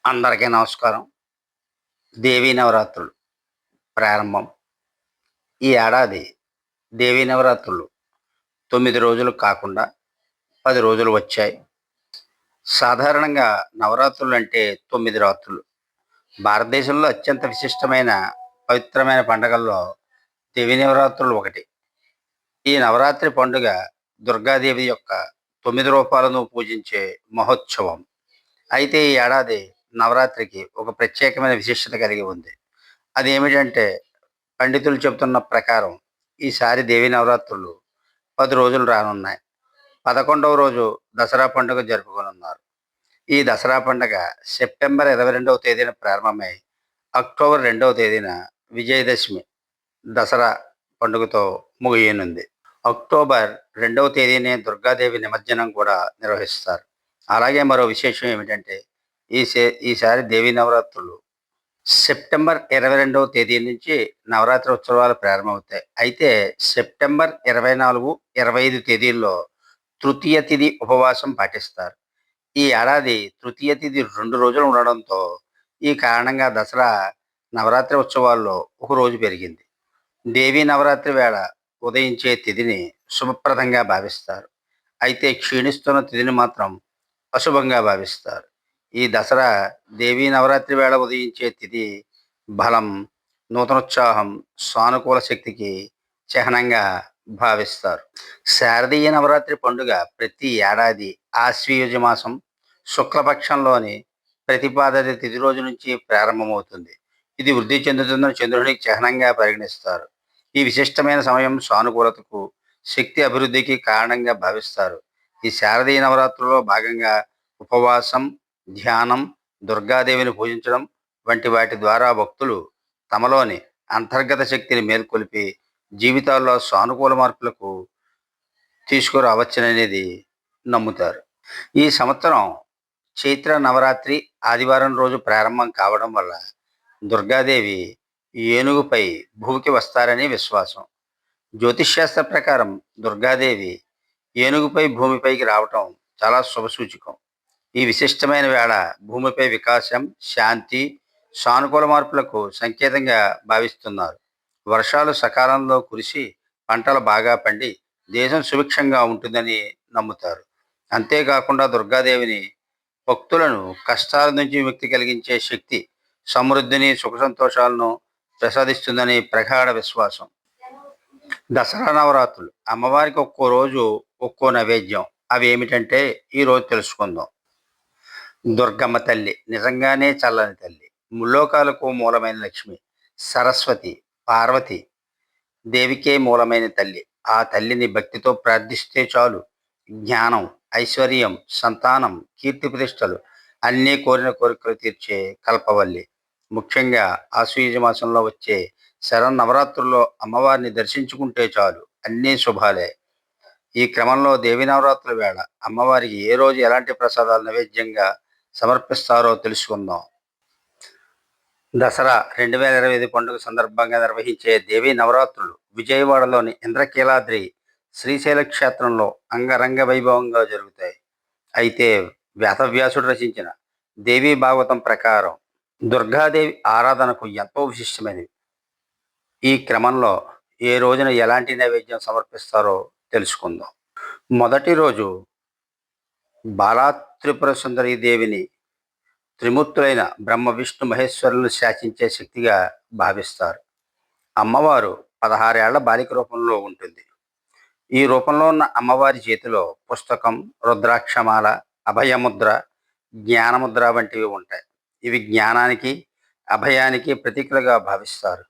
అందరికీ నమస్కారం. దేవీ నవరాత్రులు ప్రారంభం. ఈ ఏడాది దేవీ నవరాత్రులు 9 రోజులు కాకుండా 10 రోజులు వచ్చాయి. సాధారణంగా నవరాత్రులంటే 9 రాత్రులు. భారతదేశంలో అత్యంత విశిష్టమైన, పవిత్రమైన పండుగల్లో దేవీ నవరాత్రులు ఒకటి. ఈ నవరాత్రి పండుగ దుర్గాదేవి యొక్క 9 రూపాలను పూజించే మహోత్సవం. అయితే ఈ ఏడాది నవరాత్రికి ఒక ప్రత్యేకమైన విశిష్టత కలిగి ఉంది. అదేమిటంటే పండితులు చెబుతున్న ప్రకారం ఈసారి దేవీ నవరాత్రులు 10 రోజులు రానున్నాయి. 11వ రోజు దసరా పండుగ జరుపుకోనున్నారు. ఈ దసరా పండుగ సెప్టెంబర్ 22వ తేదీన ప్రారంభమై అక్టోబర్ 2వ తేదీన విజయదశమి దసరా పండుగతో ముగియనుంది. అక్టోబర్ 2వ తేదీనే దుర్గాదేవి నిమజ్జనం కూడా నిర్వహిస్తారు. అలాగే మరో విశేషం ఏమిటంటే ఈసారి దేవీ నవరాత్రులు సెప్టెంబర్ 22వ తేదీ నుంచి నవరాత్రి ఉత్సవాలు ప్రారంభమవుతాయి. అయితే సెప్టెంబర్ 24, 25 తేదీల్లో తృతీయ తిథి ఉపవాసం పాటిస్తారు. ఈ ఏడాది తృతీయ తిథి 2 రోజులు ఉండడంతో ఈ కారణంగా దసరా నవరాత్రి ఉత్సవాల్లో ఒక రోజు పెరిగింది. దేవీ నవరాత్రి వేళ ఉదయించే తిథిని శుభప్రదంగా భావిస్తారు. అయితే క్షీణిస్తున్న తిథిని మాత్రం అశుభంగా భావిస్తారు. ఈ దసరా దేవీ నవరాత్రి వేళ ఉదయించే తిథి బలం, నూతనోత్సాహం, సానుకూల శక్తికి చిహ్నంగా భావిస్తారు. శారదీయ నవరాత్రి పండుగ ప్రతి ఏడాది ఆశ్వయుజ మాసం శుక్లపక్షంలోని ప్రతిపాదన తిథి రోజు నుంచి ప్రారంభమవుతుంది. ఇది వృద్ధి చెందుతున్న చంద్రునికి చిహ్నంగా పరిగణిస్తారు. ఈ విశిష్టమైన సమయం సానుకూలతకు, శక్తి అభివృద్ధికి కారణంగా భావిస్తారు. ఈ శారదీయ నవరాత్రుల్లో భాగంగా ఉపవాసం, ధ్యానం, దుర్గాదేవిని పూజించడం వంటి వాటి ద్వారా భక్తులు తమలోని అంతర్గత శక్తిని మేల్కొల్పి జీవితాల్లో సానుకూల మార్పులకు తీసుకురావచ్చుననేది నమ్ముతారు. ఈ సంవత్సరం చైత్ర నవరాత్రి ఆదివారం రోజు ప్రారంభం కావడం వల్ల దుర్గాదేవి ఏనుగుపై భూమికి వస్తారని విశ్వాసం. జ్యోతిష్శాస్త్ర ప్రకారం దుర్గాదేవి ఏనుగుపై భూమిపైకి రావటం చాలా శుభసూచకం. ఈ విశిష్టమైన వేళ భూమిపై వికాసం, శాంతి, సానుకూల మార్పులకు సంకేతంగా భావిస్తున్నారు. వర్షాలు సకాలంలో కురిసి పంటలు బాగా పండి దేశం సుభిక్షంగా ఉంటుందని నమ్ముతారు. అంతేకాకుండా దుర్గాదేవిని భక్తులను కష్టాల నుంచి విముక్తి కలిగించే శక్తి, సమృద్ధిని, సుఖ సంతోషాలను ప్రసాదిస్తుందని ప్రగాఢ విశ్వాసం. దసరా నవరాత్రులు అమ్మవారికి ఒక్కో రోజు ఒక్కో నైవేద్యం. అవి ఏమిటంటే ఈరోజు తెలుసుకుందాం. దుర్గమ్మ తల్లి నిజంగానే చల్లని తల్లి. ముల్లోకాలకు మూలమైన లక్ష్మి. సరస్వతి, పార్వతి దేవికే మూలమైన తల్లి. ఆ తల్లిని భక్తితో ప్రార్థిస్తే చాలు జ్ఞానం, ఐశ్వర్యం, సంతానం, కీర్తి ప్రతిష్టలు అన్నీ కోరిన కోరికలు తీర్చే కల్పవల్లి. ముఖ్యంగా ఆశ్వయుజ మాసంలో వచ్చే శరన్నవరాత్రుల్లో అమ్మవారిని దర్శించుకుంటే చాలు అన్నీ శుభాలే. ఈ క్రమంలో దేవీ నవరాత్రుల వేళ అమ్మవారికి ఏ రోజు ఎలాంటి ప్రసాదాలు నైవేద్యంగా సమర్పిస్తారో తెలుసుకుందాం. దసరా 2025 పండుగ సందర్భంగా నిర్వహించే దేవీ నవరాత్రులు విజయవాడలోని ఇంద్రకీలాద్రి శ్రీశైల క్షేత్రంలో అంగరంగ వైభవంగా జరుగుతాయి. అయితే వేదవ్యాసుడు రచించిన దేవీ భాగవతం ప్రకారం దుర్గాదేవి ఆరాధనకు ఎంతో విశిష్టమైనది. ఈ క్రమంలో ఏ రోజున ఎలాంటి నైవేద్యం సమర్పిస్తారో తెలుసుకుందాం. మొదటి రోజు బాలా త్రిపుర సుందరి దేవిని త్రిమూర్తులైన బ్రహ్మ, విష్ణు, మహేశ్వరులను శాసించే శక్తిగా భావిస్తారు. అమ్మవారు 16 ఏళ్ల బాలిక రూపంలో ఉంటుంది. ఈ రూపంలో ఉన్న అమ్మవారి చేతిలో పుస్తకం, రుద్రాక్షమాల, అభయముద్ర, జ్ఞానముద్ర వంటివి ఉంటాయి. ఇవి జ్ఞానానికి, అభయానికి ప్రతీకలుగా భావిస్తారు.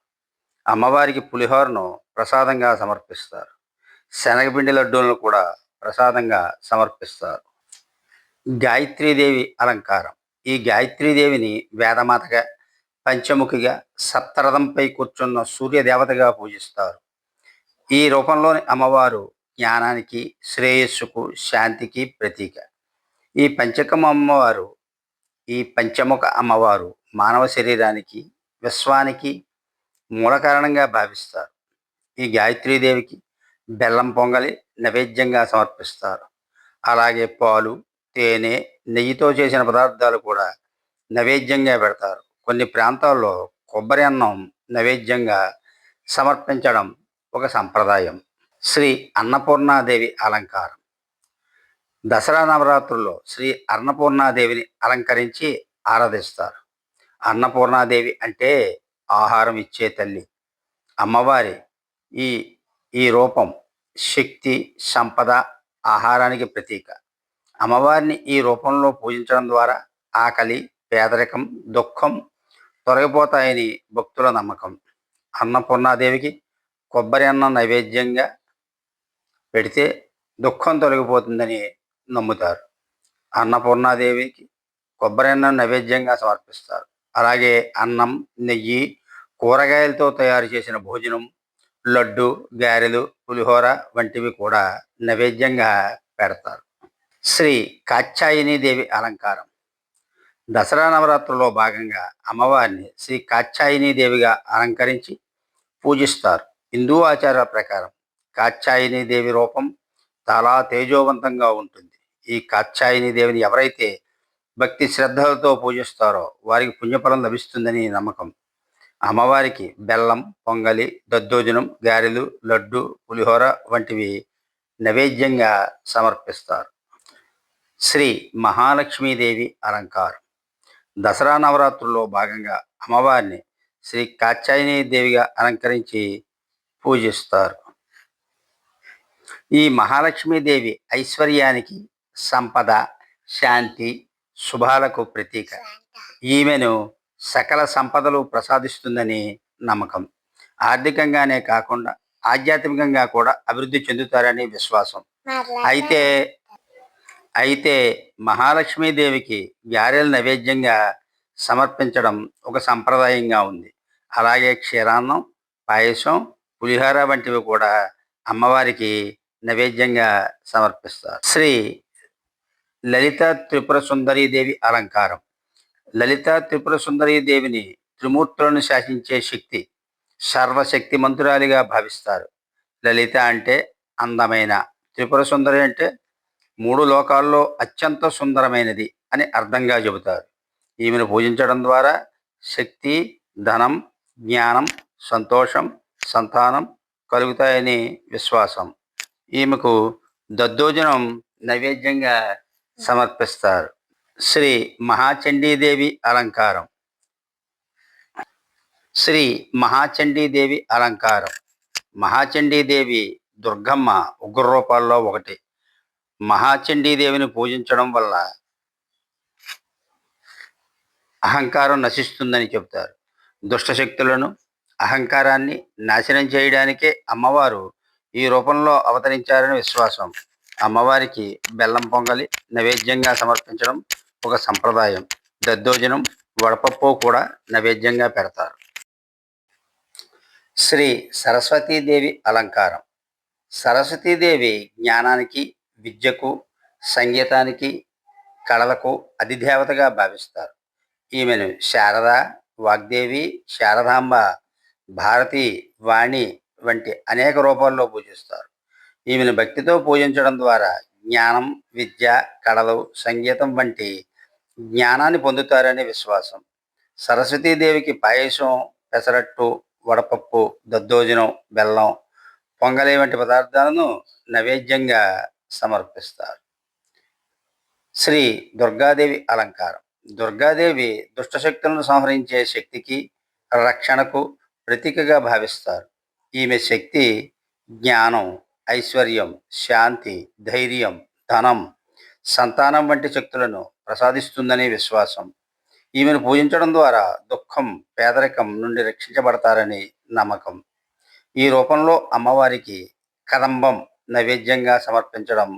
అమ్మవారికి పులిహోరను ప్రసాదంగా సమర్పిస్తారు. శనగపిండి లడ్డూలను కూడా ప్రసాదంగా సమర్పిస్తారు. గాయత్రీదేవి అలంకారం. ఈ గాయత్రీదేవిని వేదమాతగా, పంచముఖిగా, సప్తరథంపై కూర్చున్న సూర్యదేవతగా పూజిస్తారు. ఈ రూపంలోని అమ్మవారు జ్ఞానానికి, శ్రేయస్సుకు, శాంతికి ప్రతీక. ఈ పంచముఖ అమ్మవారు మానవ శరీరానికి, విశ్వానికి మూల కారణంగా భావిస్తారు. ఈ గాయత్రీదేవికి బెల్లం పొంగలి నైవేద్యంగా సమర్పిస్తారు. అలాగే పాలు, తేనె, నెయ్యితో చేసిన పదార్థాలు కూడా నైవేద్యంగా పెడతారు. కొన్ని ప్రాంతాల్లో కొబ్బరి అన్నం నైవేద్యంగా సమర్పించడం ఒక సంప్రదాయం. శ్రీ అన్నపూర్ణాదేవి అలంకారం. దసరా నవరాత్రుల్లో శ్రీ అన్నపూర్ణాదేవిని అలంకరించి ఆరాధిస్తారు. అన్నపూర్ణాదేవి అంటే ఆహారం ఇచ్చే తల్లి. అమ్మవారి ఈ ఈ రూపం శక్తి, సంపద, ఆహారానికి ప్రతీక. అమ్మవారిని ఈ రూపంలో పూజించడం ద్వారా ఆకలి, పేదరికం, దుఃఖం తొలగిపోతాయని భక్తుల నమ్మకం. అన్నపూర్ణాదేవికి కొబ్బరి అన్నం నైవేద్యంగా పెడితే దుఃఖం తొలగిపోతుందని నమ్ముతారు. అన్నపూర్ణాదేవికి కొబ్బరి అన్నం నైవేద్యంగా సమర్పిస్తారు. అలాగే అన్నం, నెయ్యి, కూరగాయలతో తయారు చేసిన భోజనం, లడ్డు, గారెలు, పులిహోర వంటివి కూడా నైవేద్యంగా పెడతారు. శ్రీ కాత్యాయనీదేవి అలంకారం. దసరా నవరాత్రుల్లో భాగంగా అమ్మవారిని శ్రీ కాత్యాయనీదేవిగా అలంకరించి పూజిస్తారు. హిందూ ఆచారాల ప్రకారం కాత్యాయనీదేవి రూపం చాలా తేజోవంతంగా ఉంటుంది. ఈ కాత్యాయనీదేవిని ఎవరైతే భక్తి శ్రద్ధలతో పూజిస్తారో వారికి పుణ్యఫలం లభిస్తుందని నమ్మకం. అమ్మవారికి బెల్లం, పొంగలి, దద్దోజనం, గారెలు, లడ్డు, పులిహోర వంటివి నైవేద్యంగా సమర్పిస్తారు. శ్రీ మహాలక్ష్మీదేవి అలంకారం. దసరా నవరాత్రుల్లో భాగంగా అమ్మవారిని శ్రీ కాత్యాయనీదేవిగా అలంకరించి పూజిస్తారు. ఈ మహాలక్ష్మీదేవి ఐశ్వర్యానికి, సంపద, శాంతి, శుభాలకు ప్రతీక. ఈమెను సకల సంపదలు ప్రసాదిస్తుందని నమ్మకం. ఆర్థికంగానే కాకుండా ఆధ్యాత్మికంగా కూడా అభివృద్ధి చెందుతారని విశ్వాసం. అయితే అయితే మహాలక్ష్మీదేవికి గారెల నైవేద్యంగా సమర్పించడం ఒక సంప్రదాయంగా ఉంది. అలాగే క్షీరాన్నం, పాయసం, పులిహోర వంటివి కూడా అమ్మవారికి నైవేద్యంగా సమర్పిస్తారు. శ్రీ లలిత త్రిపుర సుందరీదేవి అలంకారం. లలిత త్రిపుర సుందరీదేవిని త్రిమూర్తులను శాసించే శక్తి, సర్వశక్తిమంతురాలిగా భావిస్తారు. లలిత అంటే అందమైన, త్రిపుర సుందరి అంటే మూడు లోకాల్లో అత్యంత సుందరమైనది అని అర్థంగా చెబుతారు. ఈమెను పూజించడం ద్వారా శక్తి, ధనం, జ్ఞానం, సంతోషం, సంతానం కలుగుతాయని విశ్వాసం. ఈమెకు దద్దోజనం నైవేద్యంగా సమర్పిస్తారు. శ్రీ మహాచండీదేవి అలంకారం. శ్రీ మహాచండీదేవి అలంకారం. మహాచండీదేవి దుర్గమ్మ ఉగ్ర రూపాల్లో ఒకటి. మహాచండీదేవిని పూజించడం వల్ల అహంకారం నశిస్తుందని చెబుతారు. దుష్టశక్తులను, అహంకారాన్ని నాశనం చేయడానికే అమ్మవారు ఈ రూపంలో అవతరించారని విశ్వాసం. అమ్మవారికి బెల్లం పొంగలి నైవేద్యంగా సమర్పించడం ఒక సంప్రదాయం. దద్దోజనం, వడపప్పు కూడా నైవేద్యంగా పెడతారు. శ్రీ సరస్వతీదేవి అలంకారం. సరస్వతీదేవి జ్ఞానానికి, విద్యకు, సంగీతానికి, కళలకు అధిదేవతగా భావిస్తారు. ఈమెను శారద, వాగ్దేవి, శారదాంబ, భారతి, వాణి వంటి అనేక రూపాల్లో పూజిస్తారు. ఈమెను భక్తితో పూజించడం ద్వారా జ్ఞానం, విద్య, కళలు, సంగీతం వంటి జ్ఞానాన్ని పొందుతారని విశ్వాసం. సరస్వతీదేవికి పాయసం, పెసరట్టు, వడపప్పు, దద్దోజనం, బెల్లం, పొంగలి వంటి పదార్థాలను నైవేద్యంగా సమర్పిస్తారు. శ్రీ దుర్గాదేవి అలంకారం. దుర్గాదేవి దుష్టశక్తులను సంహరించే శక్తికి, రక్షణకు ప్రతీకగా భావిస్తారు. ఈమె శక్తి జ్ఞానం, ఐశ్వర్యం, శాంతి, ధైర్యం, ధనం, సంతానం వంటి శక్తులను ప్రసాదిస్తుందని విశ్వాసం. ఈమెను పూజించడం ద్వారా దుఃఖం, పేదరికం నుండి రక్షించబడతారని నమ్మకం. ఈ రూపంలో అమ్మవారికి కదంబం నైవేద్యంగా సమర్పించడం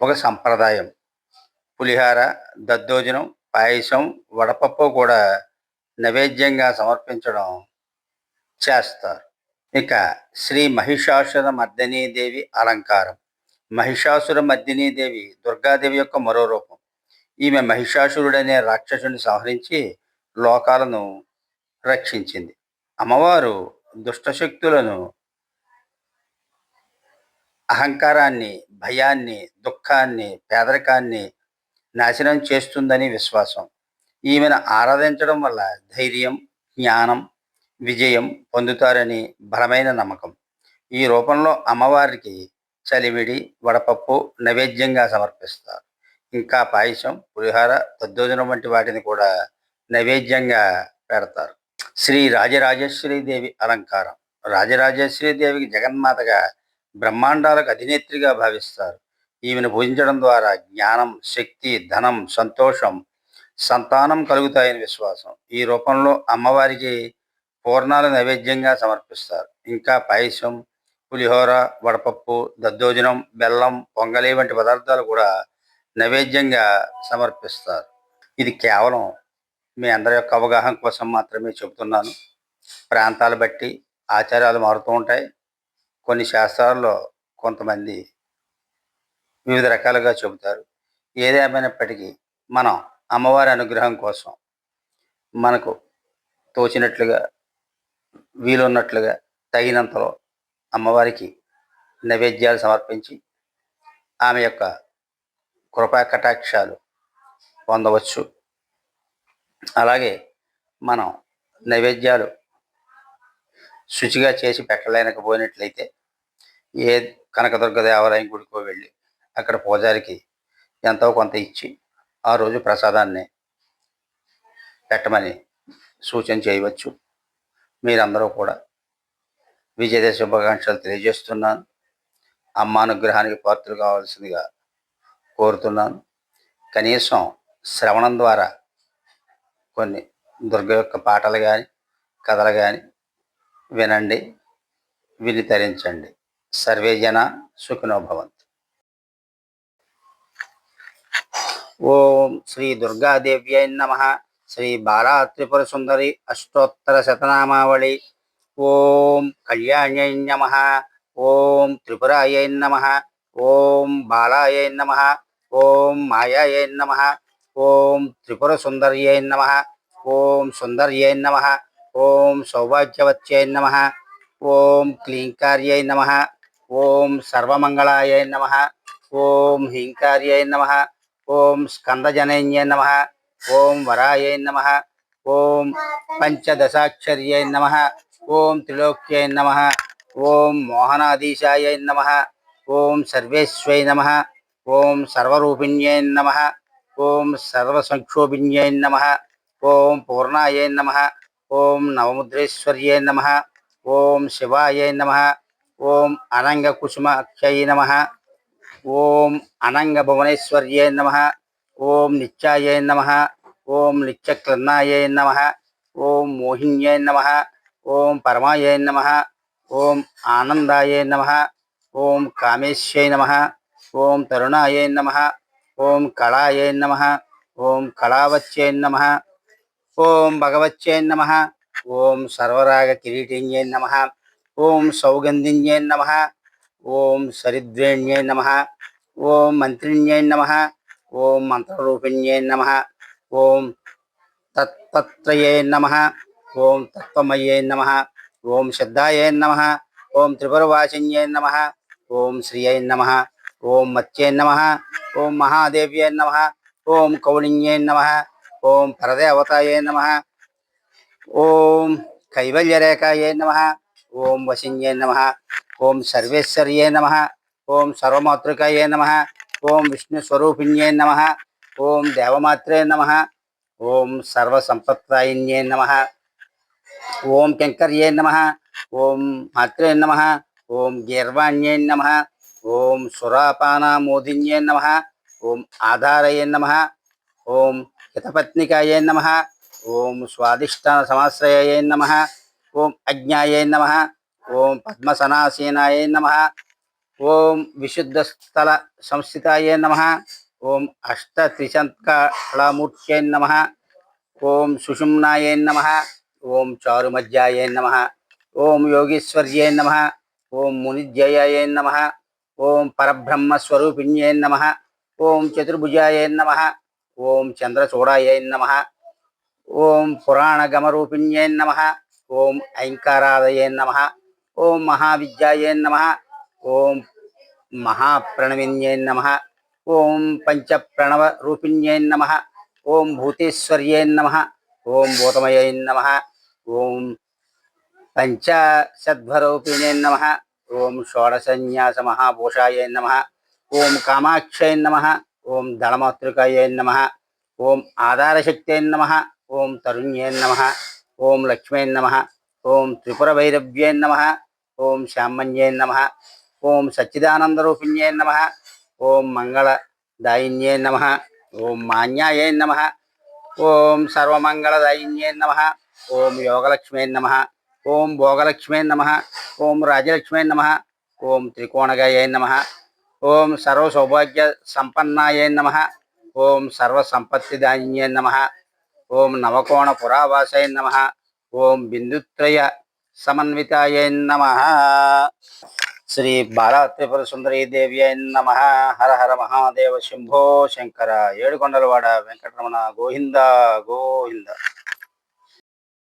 ఒక సంప్రదాయం. పులిహార, దద్దోజనం, పాయసం, వడపప్పు కూడా నైవేద్యంగా సమర్పించడం చేస్తారు. ఇక శ్రీ మహిషాసుర మర్దినీదేవి అలంకారం. మహిషాసుర మర్దినీదేవి దుర్గాదేవి యొక్క మరో రూపం. ఈమె మహిషాసురుడనే రాక్షసుని సంహరించి లోకాలను రక్షించింది. అమ్మవారు దుష్టశక్తులను, అహంకారాన్ని, భయాన్ని, దుఃఖాన్ని, పేదరికాన్ని నాశనం చేస్తుందని విశ్వాసం. ఈమెను ఆరాధించడం వల్ల ధైర్యం, జ్ఞానం, విజయం పొందుతారని బలమైన నమ్మకం. ఈ రూపంలో అమ్మవారికి చలివిడి, వడపప్పు నైవేద్యంగా సమర్పిస్తారు. ఇంకా పాయసం, పులిహోర, దద్దోజనం వంటి వాటిని కూడా నైవేద్యంగా పెడతారు. శ్రీ రాజరాజేశ్వరి దేవి అలంకారం. రాజరాజేశ్వరి దేవికి జగన్మాతగా, బ్రహ్మాండాలకు అధినేత్రిగా భావిస్తారు. ఈమెను పూజించడం ద్వారా జ్ఞానం, శక్తి, ధనం, సంతోషం, సంతానం కలుగుతాయని విశ్వాసం. ఈ రూపంలో అమ్మవారికి పూర్ణాలు నైవేద్యంగా సమర్పిస్తారు. ఇంకా పాయసం, పులిహోర, వడపప్పు, దద్దోజనం, బెల్లం, పొంగలి వంటి పదార్థాలు కూడా నైవేద్యంగా సమర్పిస్తారు. ఇది కేవలం మీ అందరి యొక్క అవగాహన కోసం మాత్రమే చెబుతున్నాను. ప్రాంతాలు బట్టి ఆచారాలు మారుతూ ఉంటాయి. కొన్ని శాస్త్రాల్లో కొంతమంది వివిధ రకాలుగా చెబుతారు. ఏదేమైనప్పటికీ మనం అమ్మవారి అనుగ్రహం కోసం మనకు తోచినట్లుగా, వీలున్నట్లుగా, తగినంతలో అమ్మవారికి నైవేద్యాలు సమర్పించి ఆమె యొక్క కృపా కటాక్షాలు పొందవచ్చు. అలాగే మనం నైవేద్యాలు శుచిగా చేసి పెట్టలేకపోయినట్లయితే ఏ కనకదుర్గ దేవాలయం గుడికో వెళ్ళి అక్కడ పూజారికి ఎంతో కొంత ఇచ్చి ఆ రోజు ప్రసాదాన్ని పెట్టమని సూచన చేయవచ్చు. మీరందరూ కూడా విజయదశమి శుభాకాంక్షలు తెలియజేస్తున్నాను. అమ్మ అనుగ్రహానికి పాత్రలు కావాల్సిందిగా కోరుతున్నాను. కనీసం శ్రవణం ద్వారా కొన్ని దుర్గ యొక్క పాటలు కానీ, కథలు కానీ వినండి, విని తరించండి. సర్వే జన సుఖినో భవంతు. ఓం శ్రీ దుర్గాదేవ్యై నమః. శ్రీ బాలా త్రిపుర సుందరి అష్టోత్తర శతనామావళి. ఓం కళ్యాణ్యై నమః. ఓం త్రిపురాయై నమః. ఓం బాలాయై నమః. ఓం మాయాయై నమః. ఓం త్రిపుర సుందర్యై నమః. ఓం సుందర్యై నమః. ఓం సౌభాగ్యవత్యై నమః. ఓం క్లీంకార్యై నమః. ఓం సర్వమంగళాయై నమః. ఓం హ్రీంకార్యై నమః. ఓం స్కందజనన్యై నమః. ఓం వరాయై నమః. ఓం పంచదశాక్షర్యై నమః. ఓం త్రిలోక్యై నమః. ఓం మోహనాధీశాయై నమః. ఓం సర్వేశ్వై నమః. ఓం సర్వరూపిణ్యై నమః. ఓం సర్వసంక్షోభిణ్యై నమః. ఓం పూర్ణాయై నమః. ఓం నవముద్రేశ్వర్యై నమః. ఓం శివాయై నమః. ఓం అనంగకుసుమాఖ్యై నమః. ఓం అనంగభువనేశ్వర్యై నమః. ఓం నిత్యాయై నమః. ఓం నిత్యక్లన్నాయై నమః. ఓం మోహిన్యై నమః. ఓం పరమాయై నమః. ఓం ఆనందాయై నమః. ఓం కామేశ్యై నమః. ఓం తరుణాయై నమః. ఓం కళాయై నమః. ఓం కళావత్యై నమః. ఓం భగవత్యై నమః. ఓం సర్వరాగ కిరీటిన్యై నమః. ఓం సౌగంధిన్యై నమః. ఓం సరిద్రేణ్యై నమః. ఓం మంత్రిణ్యై నమః. ఓం మంత్రరూపిణ్యై నమః. ఓం తత్త్రయై నమః. ఓం తత్వమయ్యై నమః. ఓం సిద్ధాయై నమః. ఓం త్రిపురవాసిన్యై నమః. ఓం శ్రియై నమః. ఓం మత్యై నమః. ఓం మహాదేవ్యై నమః. ఓం కౌళిన్యై నమః. ఓం పరదేవతాయై నమః. ఓం కైవల్యరేఖాయై నమః. ఓం వశిన్యై నమః. ఓం సర్వేశ్వర్యై నమః. ఓం సర్వమాతృకాయై నమః. ఓం విష్ణుస్వరూపిణ్యై నమః. ఓం దేవమాత్రే నమః. ఓం సర్వసంపత్ప్రాయిన్యై నమః. ఓం కెంకర్యై నమః. ఓం మాత్రే నమః. ఓం గీర్వాణ్యై నమః. ఓం సురాపానామోదిన్యై నమః. ఓం ఆధారయై నమః. ఓం హితపత్నికాయై నమః. ఓం స్వాదిష్టాన సమాశ్రయాయై నమః. ఓం అజ్ఞాయై నమః. ఓం పద్మసనాసీనాయై నమః. ఓం విశుద్ధస్థల సంస్థితాయై నమః. ఓం అష్టత్రిశంకళామూర్త్యై నమః. ఓం సుషుమ్నాయై నమః. ఓం చారుమధ్యాయై నమః. ఓం యోగీశ్వర్యై నమః. ఓం మునిజయాయై నమః. ఓం పరబ్రహ్మస్వరూపిణ్యై నమః. ఓం చతుర్భుజాయై నమః. ఓం చంద్రచూడాయై నమః. ఓం పురాణగమరూపిణ్యై నమః. ఓం ఐంకారాదయై నమః. ఓం మహావిద్యాయై నమః. ఓం మహాప్రణవిన్యై నమః. ఓం పంచప్రణవరూపిణ్యై నమః. ఓం భూతేశ్వర్యై నమ, ఓం భూతమయై నమ, ఓం పంచాశద్వరూపిణే నమ, ఓం షోడశన్యాస మహాభూషాయ నమ, ఓం కామాక్షయ నమ, ఓం దళమాతృకాయ నమ, ఓం ఆధారశక్తే నమ, ఓం తరుణ్యే నమ, ఓం లక్ష్మీ నమ, ఓం త్రిపురభైరవ్యే నమ, ఓం శామన్యే నమ, ఓం సచ్చిదానందరూపిణ్యే నమ, ఓం మంగళదాయిన్యే నమ, ఓం మాన్యాయ నమ, ఓం సర్వమంగళదాయిన్యే నమ, ఓం యోగలక్ష్మీ నమ, ఓం భోగలక్ష్మీ నమ, ఓం రాజలక్ష్మీ నమ, ఓం త్రికోణగాయ నమ, ఓం సర్వసౌభాగ్య సంపన్నాయ నమ, ఓం సర్వసంపత్తిదాయిన్యే నమ, ఓం నవకోణ పురావాసాయ నమ, ఓం బిందుత్రయ సమన్వితాయ నమ. శ్రీ బాలా త్రిపుర సుందరీ దేవి నమ. హర హర మహాదేవ శంభో శంకర. ఏడుకొండలవాడ వెంకటరమణ గోవింద గోవింద.